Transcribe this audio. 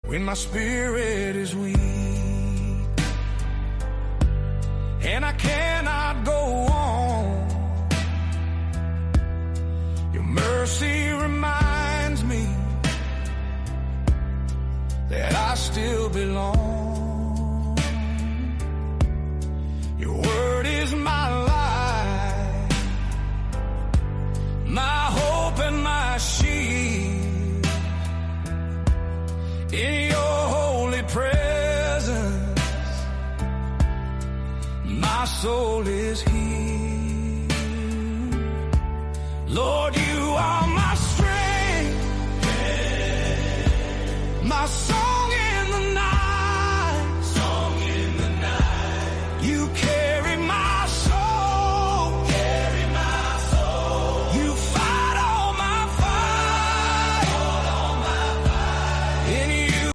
when my spirit is weak and I cannot go on. Your mercy reminds me that I still belong. Your word is my life, my hope and my shield. In your holy presence, my soul is healed. Lord, you are my strength, my soul.